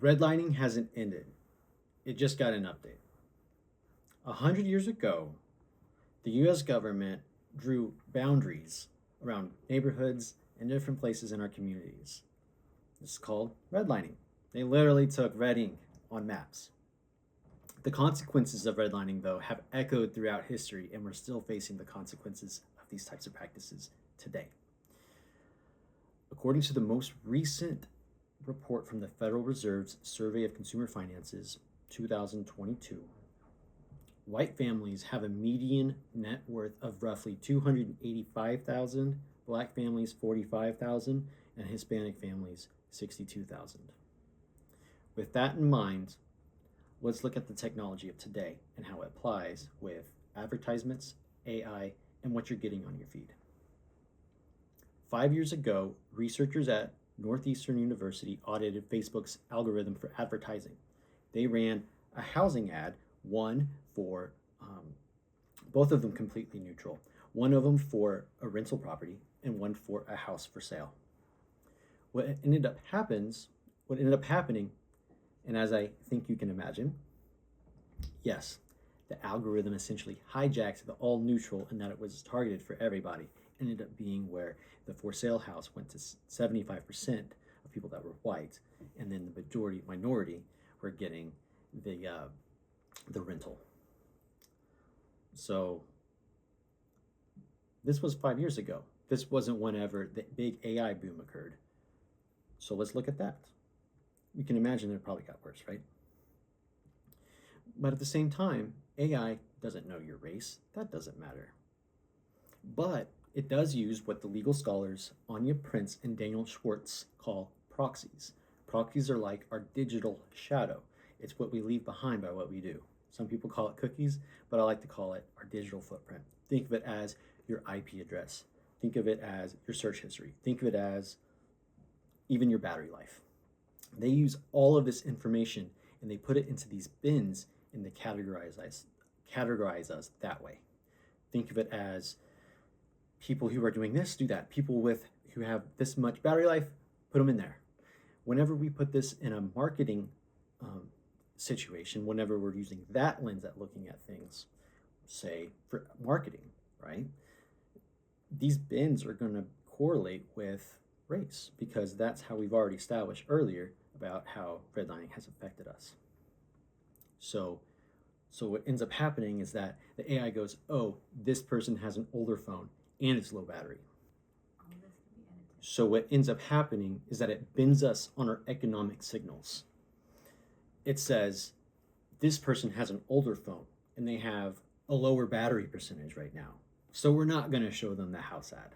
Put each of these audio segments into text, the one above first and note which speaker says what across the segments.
Speaker 1: Redlining hasn't ended. It just got an update. 100 years ago, the US government drew boundaries around neighborhoods and different places in our communities. This is called redlining. They literally took red ink on maps. The consequences of redlining, though, have echoed throughout history, and we're still facing the consequences of these types of practices today. According to the most recent report from the Federal Reserve's Survey of Consumer Finances 2022, white families have a median net worth of roughly $285,000, black families $45,000, and Hispanic families $62,000. With that in mind, let's look at the technology of today and how it applies with advertisements, AI, and what you're getting on your feed. 5 years ago, researchers at Northeastern University audited Facebook's algorithm for advertising. They ran a housing ad, one for, both of them completely neutral, one of them for a rental property and one for a house for sale. What ended up happening, and as I think you can imagine, yes, the algorithm essentially hijacked the all neutral and that it was targeted for everybody. Ended up being where the for sale house went to 75% of people that were white, and then the minority were getting the rental. So this was 5 years ago. This wasn't whenever the big AI boom occurred. So let's look at that. You can imagine it probably got worse, right? But at the same time, AI doesn't know your race. That doesn't matter. But it does use what the legal scholars Anya Prince and Daniel Schwarcz call proxies. Proxies are like our digital shadow. It's what we leave behind by what we do. Some people call it cookies, but I like to call it our digital footprint. Think of it as your IP address. Think of it as your search history. Think of it as even your battery life. They use all of this information and they put it into these bins and they categorize us that way. Think of it as people who are doing this, do that. People who have this much battery life, put them in there. Whenever we put this in a marketing situation, whenever we're using that lens at looking at things, say for marketing, right? These bins are going to correlate with race because that's how we've already established earlier about how redlining has affected us. So what ends up happening is that the AI goes, oh, this person has an older phone and it's low battery. So what ends up happening is that it bins us on our economic signals. It says this person has an older phone and they have a lower battery percentage right now. So we're not going to show them the house ad.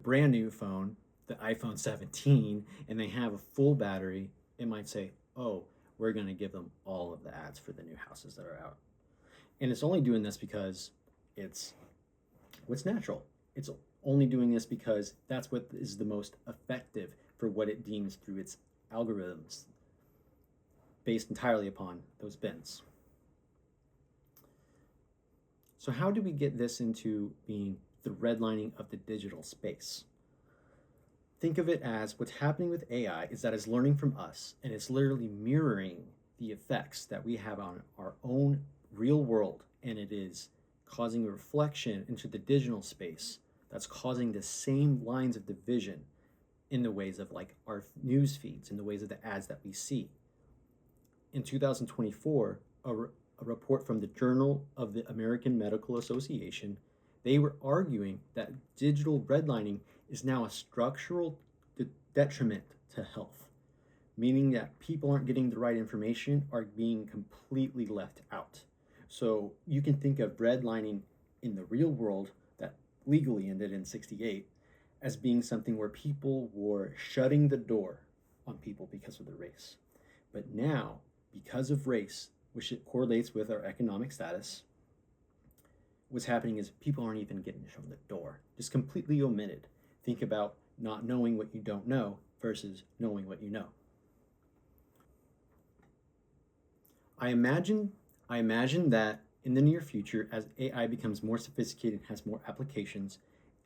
Speaker 1: Brand new phone, the iPhone 17, and they have a full battery, it might say, oh, we're going to give them all of the ads for the new houses that are out. And it's only doing this because it's what's natural. It's only doing this because that's what is the most effective for what it deems through its algorithms based entirely upon those bins. So how do we get this into being the redlining of the digital space? Think of it as what's happening with AI is that it's learning from us and it's literally mirroring the effects that we have on our own real world, and it is causing a reflection into the digital space that's causing the same lines of division in the ways of like our news feeds, in the ways of the ads that we see. In 2024, a report from the Journal of the American Medical Association, they were arguing that digital redlining is now a structural detriment to health, meaning that people aren't getting the right information, are being completely left out. So you can think of redlining in the real world that legally ended in '68 as being something where people were shutting the door on people because of their race. But now, because of race, which it correlates with our economic status, what's happening is people aren't even getting shown the door, just completely omitted. Think about not knowing what you don't know versus knowing what you know. I imagine that in the near future, as AI becomes more sophisticated and has more applications,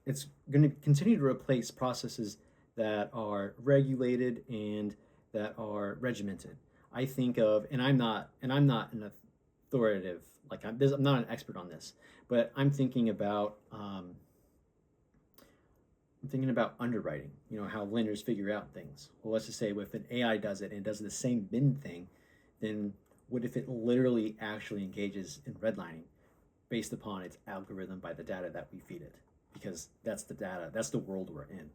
Speaker 1: it's going to continue to replace processes that are regulated and that are regimented. I think of, and I'm not an authoritative, like I'm not an expert on this, but I'm thinking about underwriting. You know how lenders figure out things. Well, let's just say if an AI does it and it does the same bin thing, then what if it literally actually engages in redlining based upon its algorithm by the data that we feed it? Because that's the data, that's the world we're in.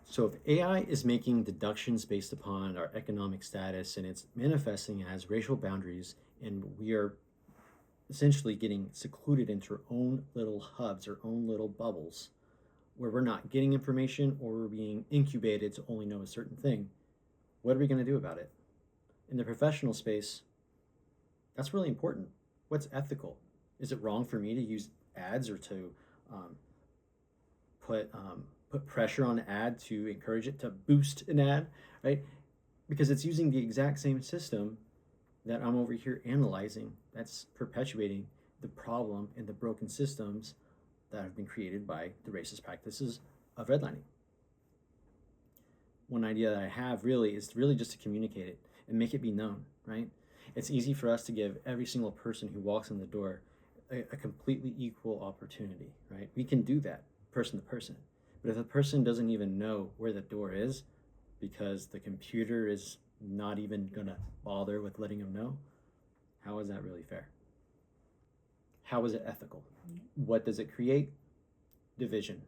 Speaker 1: So if AI is making deductions based upon our economic status and it's manifesting as racial boundaries, and we are essentially getting secluded into our own little hubs, our own little bubbles, where we're not getting information or we're being incubated to only know a certain thing, what are we going to do about it? In the professional space, that's really important. What's ethical? Is it wrong for me to use ads or to put pressure on an ad to encourage it to boost an ad, right? Because it's using the exact same system that I'm over here analyzing, that's perpetuating the problem and the broken systems that have been created by the racist practices of redlining. One idea that I have really is really just to communicate it and make it be known, right? It's easy for us to give every single person who walks in the door a completely equal opportunity, right? We can do that person to person. But if a person doesn't even know where the door is because the computer is not even gonna bother with letting them know, how is that really fair? How is it ethical? What does it create? Division.